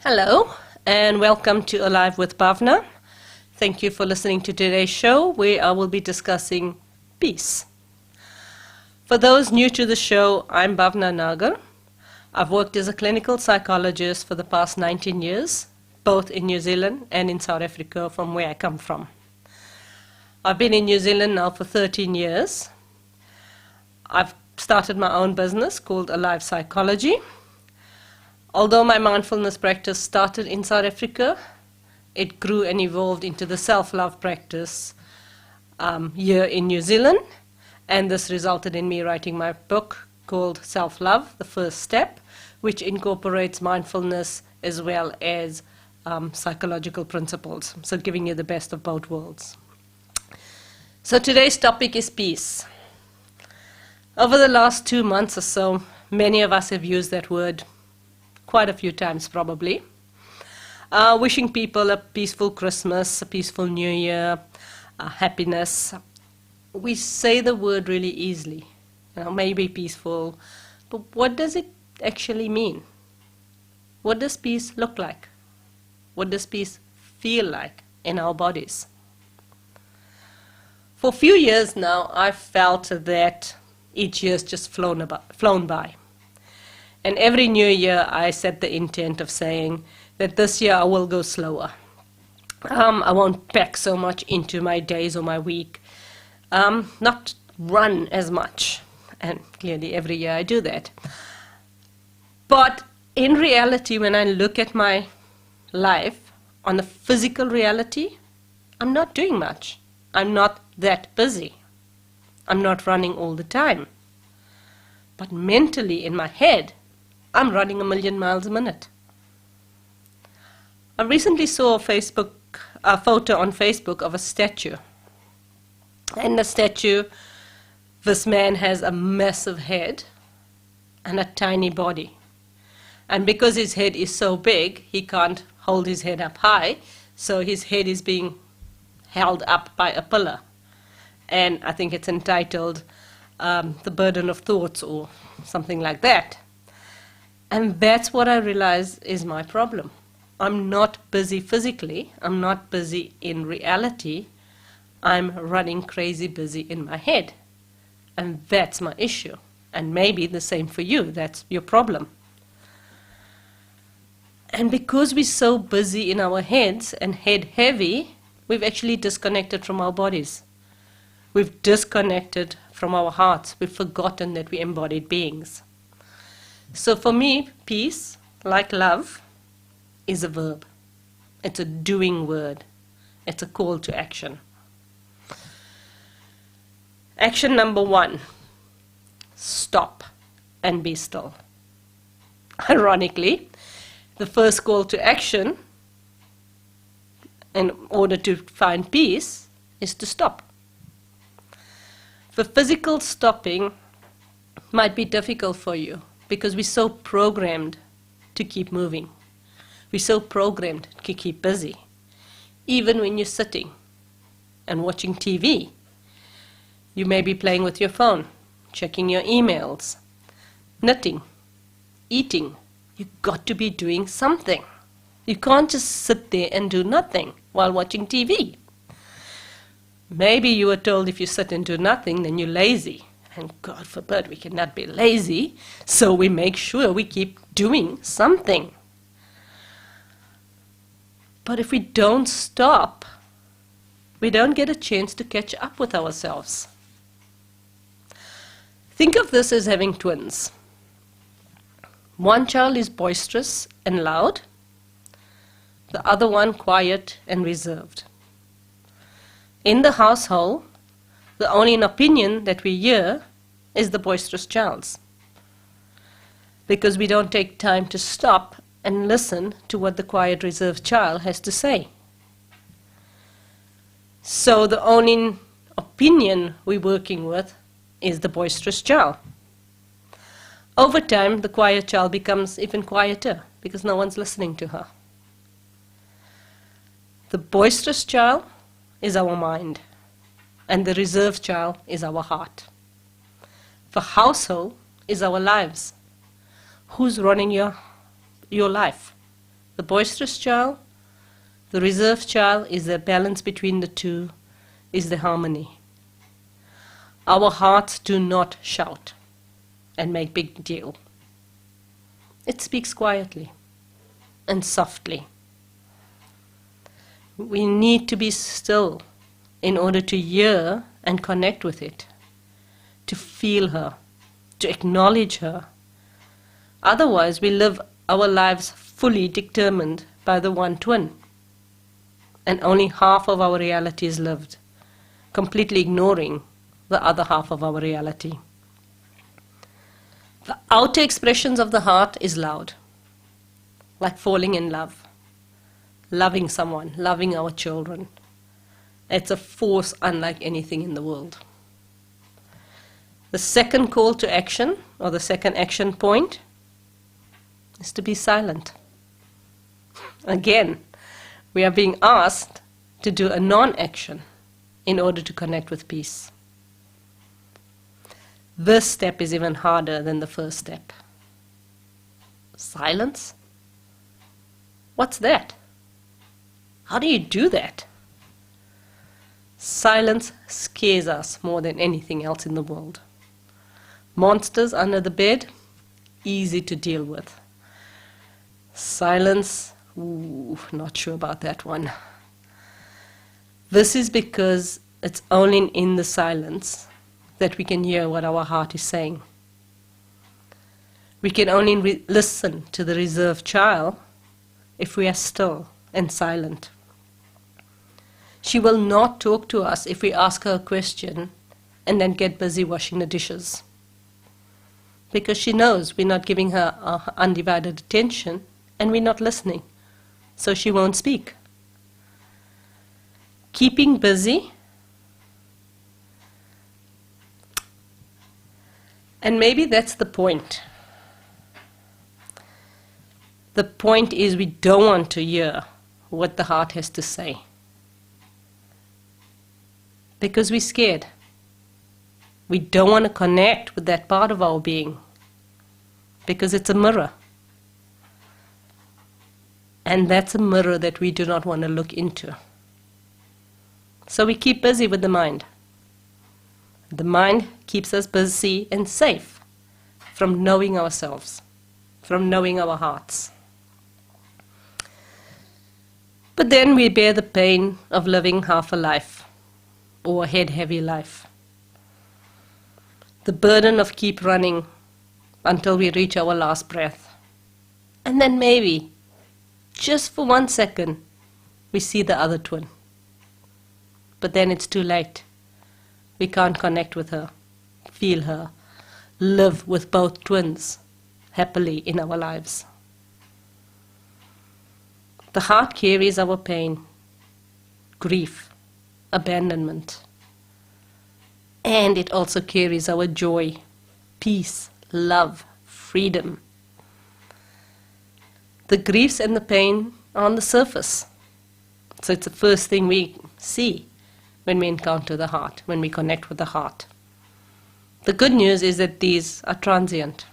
Hello, and welcome to Alive with Bhavna. Thank you for listening to today's show, where I will be discussing peace. For those new to the show, I'm Bhavna Nagar. I've worked as a clinical psychologist for the past 19 years, both in New Zealand and in South Africa, from where I come from. I've been in New Zealand now for 13 years. I've started my own business called Alive Psychology. Although my mindfulness practice started in South Africa, it grew and evolved into the self-love practice here in New Zealand, and this resulted in me writing my book called Self-Love, The First Step, which incorporates mindfulness as well as psychological principles, so giving you the best of both worlds. So today's topic is peace. Over the last 2 months or so, many of us have used that word quite a few times probably, wishing people a peaceful Christmas, a peaceful New Year, happiness. We say the word really easily, maybe peaceful, but what does it actually mean? What does peace look like? What does peace feel like in our bodies? For a few years now, I've felt that each year's just flown by. And every new year, I set the intent of saying that this year I will go slower. I won't pack so much into my days or my week, not run as much. And clearly every year I do that. But in reality, when I look at my life on the physical reality, I'm not doing much. I'm not that busy. I'm not running all the time. But mentally in my head, I'm running 1,000,000 miles a minute. I recently saw a photo on Facebook of a statue. In the statue, this man has a massive head and a tiny body. And because his head is so big, he can't hold his head up high, so his head is being held up by a pillar. And I think it's entitled The Burden of Thoughts or something like that. And that's what I realize is my problem. I'm not busy physically. I'm not busy in reality. I'm running crazy busy in my head. And that's my issue. And maybe the same for you. That's your problem. And because we're so busy in our heads and head heavy, we've actually disconnected from our bodies. We've disconnected from our hearts. We've forgotten that we're embodied beings. So for me, peace, like love, is a verb. It's a doing word. It's a call to action. Action number 1, stop and be still. Ironically, the first call to action in order to find peace is to stop. The physical stopping might be difficult for you, because we're so programmed to keep moving. We're so programmed to keep busy. Even when you're sitting and watching TV, you may be playing with your phone, checking your emails, knitting, eating. You've got to be doing something. You can't just sit there and do nothing while watching TV. Maybe you were told if you sit and do nothing, then you're lazy. And God forbid we cannot be lazy, so we make sure we keep doing something. But if we don't stop, we don't get a chance to catch up with ourselves. Think of this as having twins. One child is boisterous and loud, the other one quiet and reserved. In the household, the only opinion that we hear is the boisterous child's, because we don't take time to stop and listen to what the quiet, reserved child has to say. So the only opinion we're working with is the boisterous child. Over time, the quiet child becomes even quieter because no one's listening to her. The boisterous child is our mind, and the reserved child is our heart. The household is our lives. Who's running your life? the boisterous child, the reserved child, is the balance between the two, is the harmony. Our hearts do not shout and make big deal. It speaks quietly and softly. We need to be still in order to hear and connect with it, to feel her, to acknowledge her. Otherwise, we live our lives fully determined by the one twin, and only half of our reality is lived, completely ignoring the other half of our reality. The outer expressions of the heart is loud, like falling in love, loving someone, loving our children. It's a force unlike anything in the world. The second call to action, or the second action point, is to be silent. Again, we are being asked to do a non-action in order to connect with peace. This step is even harder than the first step. Silence? What's that? How do you do that? Silence scares us more than anything else in the world. Monsters under the bed, easy to deal with. Silence, not sure about that one. This is because it's only in the silence that we can hear what our heart is saying. We can only listen to the reserved child if we are still and silent. She will not talk to us if we ask her a question and then get busy washing the dishes, because she knows we're not giving her our undivided attention and we're not listening, so she won't speak. Keeping busy, and maybe that's the point. The point is we don't want to hear what the heart has to say, because we're scared. We don't want to connect with that part of our being, because it's a mirror. And that's a mirror that we do not want to look into. So we keep busy with the mind. The mind keeps us busy and safe from knowing ourselves, from knowing our hearts. But then we bear the pain of living half a life, or a head-heavy life. The burden of keep running until we reach our last breath. And then maybe, just for 1 second, we see the other twin. But then it's too late. We can't connect with her, feel her, live with both twins happily in our lives. The heart carries our pain, grief, abandonment. And it also carries our joy, peace, love, freedom. The griefs and the pain are on the surface. So it's the first thing we see when we encounter the heart, when we connect with the heart. The good news is that these are transient.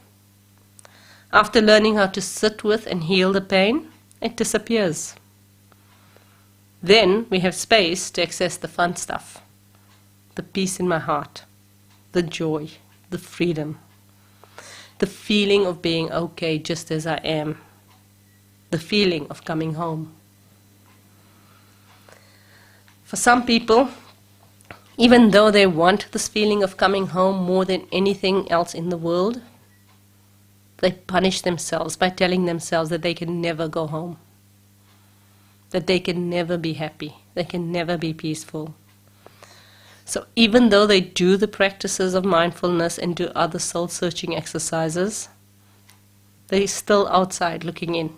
After learning how to sit with and heal the pain, it disappears. Then we have space to access the fun stuff, the peace in my heart, the joy, the freedom, the feeling of being okay just as I am, the feeling of coming home. For some people, even though they want this feeling of coming home more than anything else in the world, they punish themselves by telling themselves that they can never go home, that they can never be happy, they can never be peaceful. So even though they do the practices of mindfulness and do other soul-searching exercises, they're still outside looking in,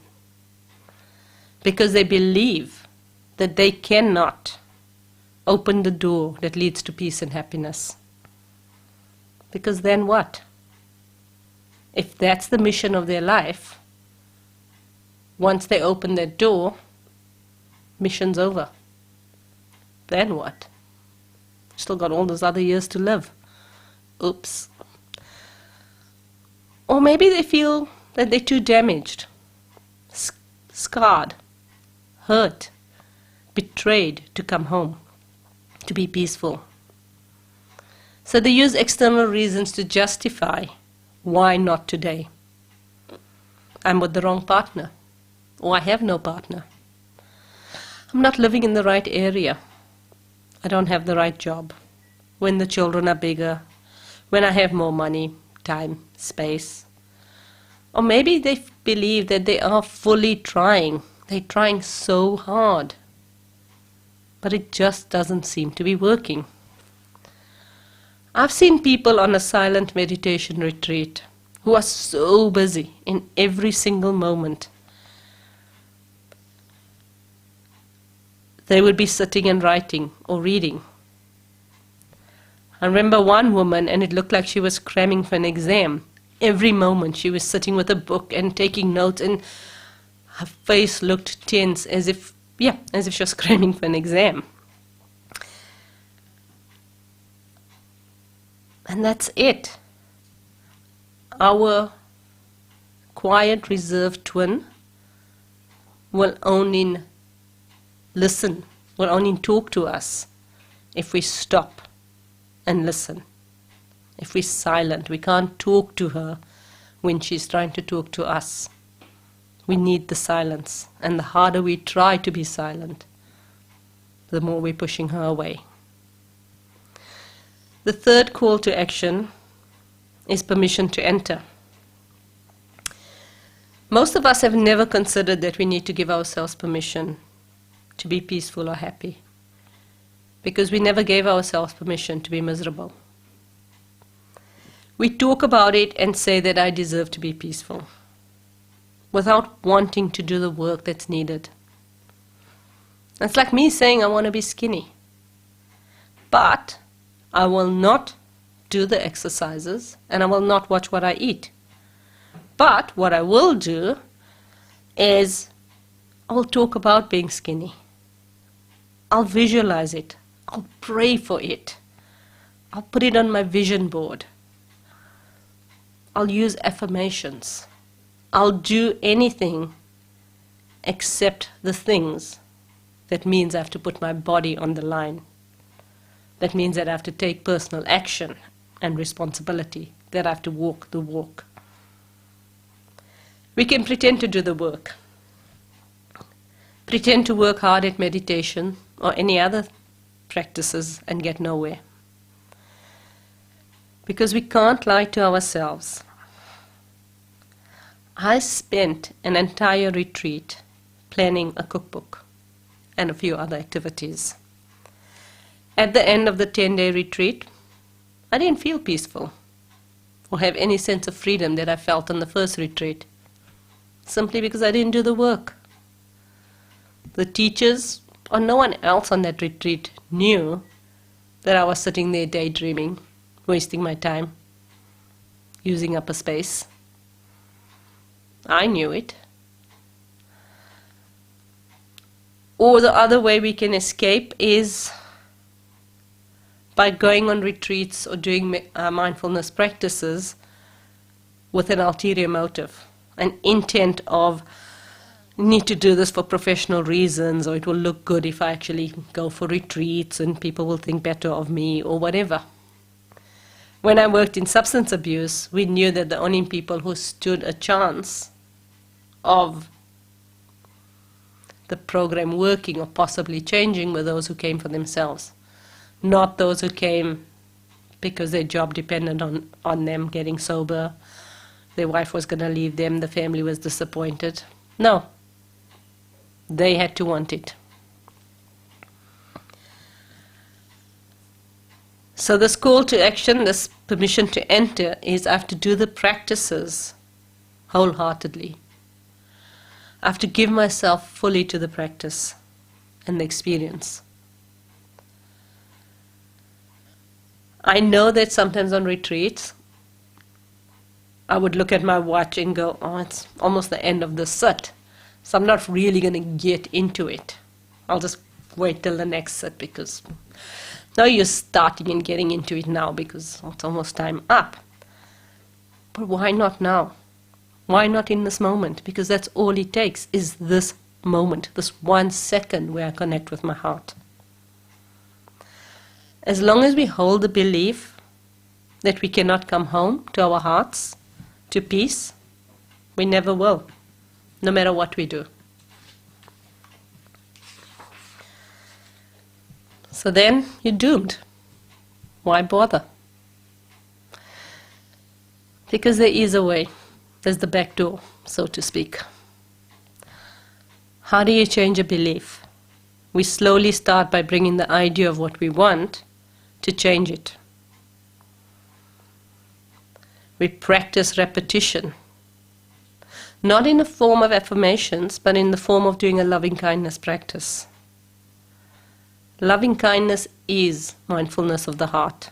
because they believe that they cannot open the door that leads to peace and happiness. Because then what? If that's the mission of their life, once they open that door, mission's over. Then what? Still got all those other years to live. Oops. Or maybe they feel that they're too damaged, scarred, hurt, betrayed to come home, to be peaceful. So they use external reasons to justify why not today. I'm with the wrong partner, or I have no partner. I'm not living in the right area. I don't have the right job. When the children are bigger, when I have more money, time, space. Or maybe they believe that they are fully trying. They're trying so hard. But it just doesn't seem to be working. I've seen people on a silent meditation retreat who are so busy in every single moment. They would be sitting and writing or reading. I remember one woman, and it looked like she was cramming for an exam. Every moment she was sitting with a book and taking notes, and her face looked tense as if she was cramming for an exam. And that's it. Our quiet, reserved twin will only listen, will only talk to us if we stop and listen. If we're silent, we can't talk to her when she's trying to talk to us. We need the silence, and the harder we try to be silent, the more we're pushing her away. The third call to action is permission to enter. Most of us have never considered that we need to give ourselves permission to be peaceful or happy, because we never gave ourselves permission to be miserable. We talk about it and say that I deserve to be peaceful, without wanting to do the work that's needed. It's like me saying I want to be skinny, but I will not do the exercises and I will not watch what I eat. But what I will do is I will talk about being skinny. I'll visualize it. I'll pray for it. I'll put it on my vision board. I'll use affirmations. I'll do anything except the things that means I have to put my body on the line. That means that I have to take personal action and responsibility, that I have to walk the walk. We can pretend to do the work. Pretend to work hard at meditation or any other practices and get nowhere. Because we can't lie to ourselves. I spent an entire retreat planning a cookbook and a few other activities. At the end of the 10-day retreat, I didn't feel peaceful or have any sense of freedom that I felt on the first retreat, simply because I didn't do the work. The teachers or no one else on that retreat knew that I was sitting there daydreaming, wasting my time, using up a space. I knew it. Or the other way we can escape is by going on retreats or doing mindfulness practices with an ulterior motive, an intent of need to do this for professional reasons, or it will look good if I actually go for retreats and people will think better of me, or whatever. When I worked in substance abuse, we knew that the only people who stood a chance of the program working or possibly changing were those who came for themselves, not those who came because their job depended on them getting sober, their wife was going to leave them, the family was disappointed. No, they had to want it. So this call to action, this permission to enter, is I have to do the practices wholeheartedly. I have to give myself fully to the practice and the experience. I know that sometimes on retreats, I would look at my watch and go, oh, it's almost the end of the sit, so I'm not really going to get into it. I'll just wait till the next sit, because now you're starting and getting into it now because it's almost time up. But why not now? Why not in this moment? Because that's all it takes, is this moment, this 1 second where I connect with my heart. As long as we hold the belief that we cannot come home to our hearts, to peace, we never will, no matter what we do. So then you're doomed. Why bother? Because there is a way. There's the back door, so to speak. How do you change a belief? We slowly start by bringing the idea of what we want to change it. We practice repetition. Not in the form of affirmations, but in the form of doing a loving kindness practice. Loving kindness is mindfulness of the heart.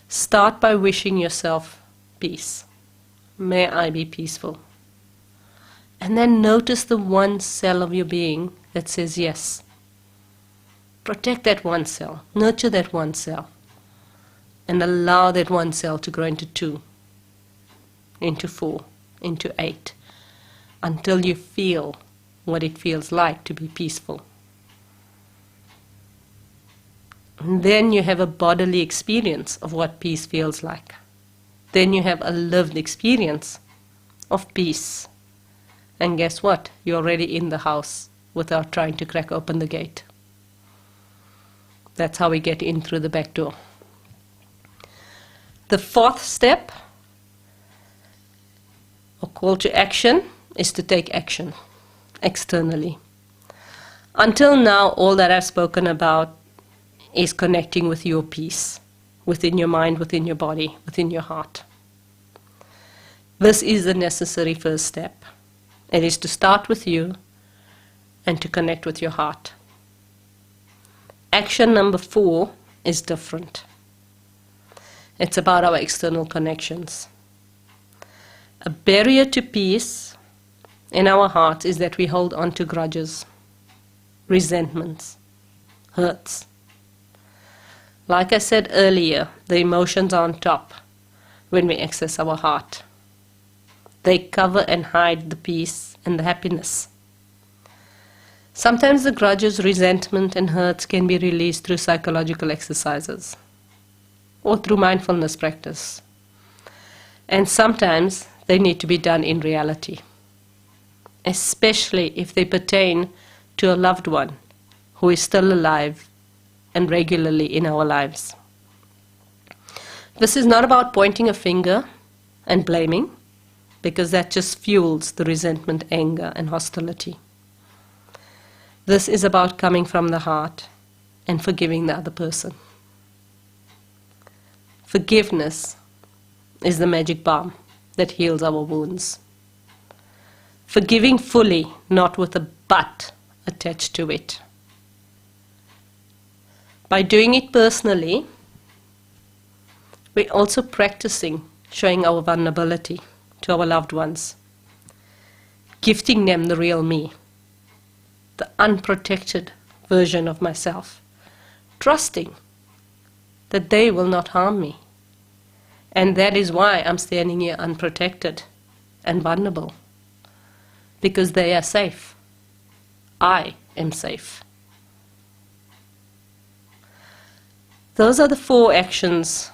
Start by wishing yourself peace. May I be peaceful. And then notice the one cell of your being that says yes. Protect that one cell. Nurture that one cell. And allow that one cell to grow into 2, into 4, into 8, until you feel what it feels like to be peaceful. And then you have a bodily experience of what peace feels like. Then you have a lived experience of peace. And guess what? You're already in the house without trying to crack open the gate. That's how we get in through the back door. The 4th step, or call to action, is to take action externally. Until now, all that I've spoken about is connecting with your peace, within your mind, within your body, within your heart. This is the necessary first step. It is to start with you and to connect with your heart. Action number 4 is different. It's about our external connections. A barrier to peace in our hearts is that we hold on to grudges, resentments, hurts. Like I said earlier, the emotions are on top when we access our heart. They cover and hide the peace and the happiness. Sometimes the grudges, resentment, and hurts can be released through psychological exercises or through mindfulness practice. And sometimes they need to be done in reality, especially if they pertain to a loved one who is still alive and regularly in our lives. This is not about pointing a finger and blaming, because that just fuels the resentment, anger, and hostility. This is about coming from the heart and forgiving the other person. Forgiveness is the magic balm that heals our wounds. Forgiving fully, not with a but attached to it. By doing it personally, we're also practicing showing our vulnerability to our loved ones, gifting them the real me, the unprotected version of myself, trusting that they will not harm me. And that is why I'm standing here unprotected and vulnerable, because they are safe. I am safe. Those are the 4 actions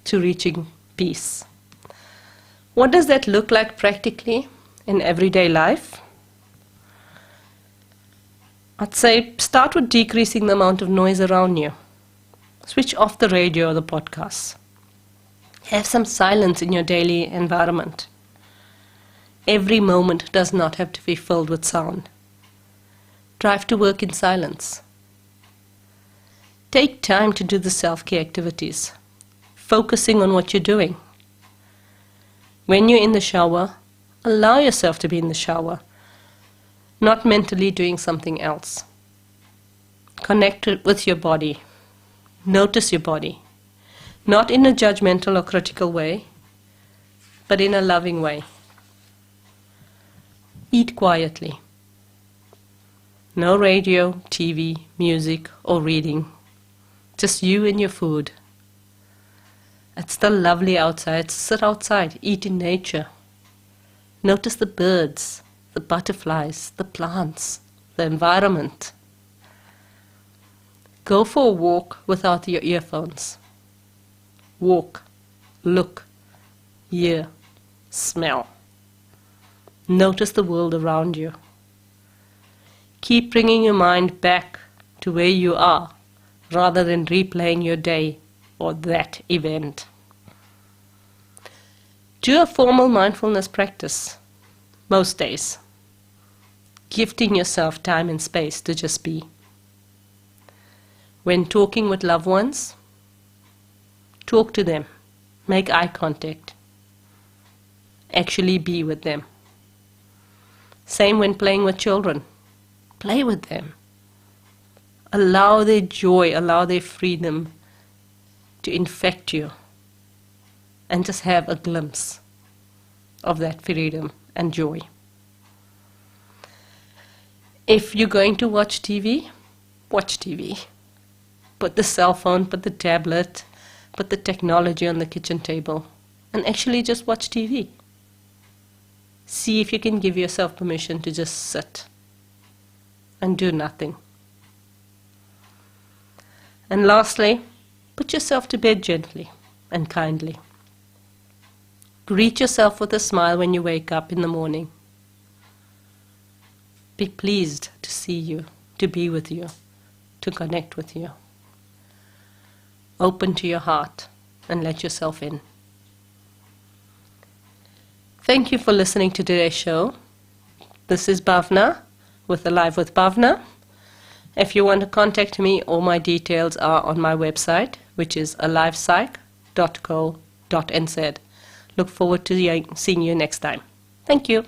to reaching peace. What does that look like practically in everyday life? I'd say start with decreasing the amount of noise around you. Switch off the radio or the podcasts. Have some silence in your daily environment. Every moment does not have to be filled with sound. Drive to work in silence. Take time to do the self-care activities, focusing on what you're doing. When you're in the shower, allow yourself to be in the shower, not mentally doing something else. Connect with your body. Notice your body, not in a judgmental or critical way, but in a loving way. Eat quietly. No radio, TV, music, or reading. Just you and your food. It's still lovely outside. Sit outside. Eat in nature. Notice the birds, the butterflies, the plants, the environment. Go for a walk without your earphones. Walk, look, hear, smell. Notice the world around you. Keep bringing your mind back to where you are rather than replaying your day or that event. Do a formal mindfulness practice most days, gifting yourself time and space to just be. When talking with loved ones, talk to them, make eye contact, actually be with them. Same when playing with children. Play with them. Allow their joy, allow their freedom to infect you, and just have a glimpse of that freedom and joy. If you're going to watch TV, watch TV. Put the cell phone, put the tablet, put the technology on the kitchen table, and actually just watch TV. See if you can give yourself permission to just sit and do nothing. And lastly, put yourself to bed gently and kindly. Greet yourself with a smile when you wake up in the morning. Be pleased to see you, to be with you, to connect with you. Open to your heart and let yourself in. Thank you for listening to today's show. This is Bhavna with Alive with Bhavna. If you want to contact me, all my details are on my website, which is alivepsych.co.nz. Look forward to seeing you next time. Thank you.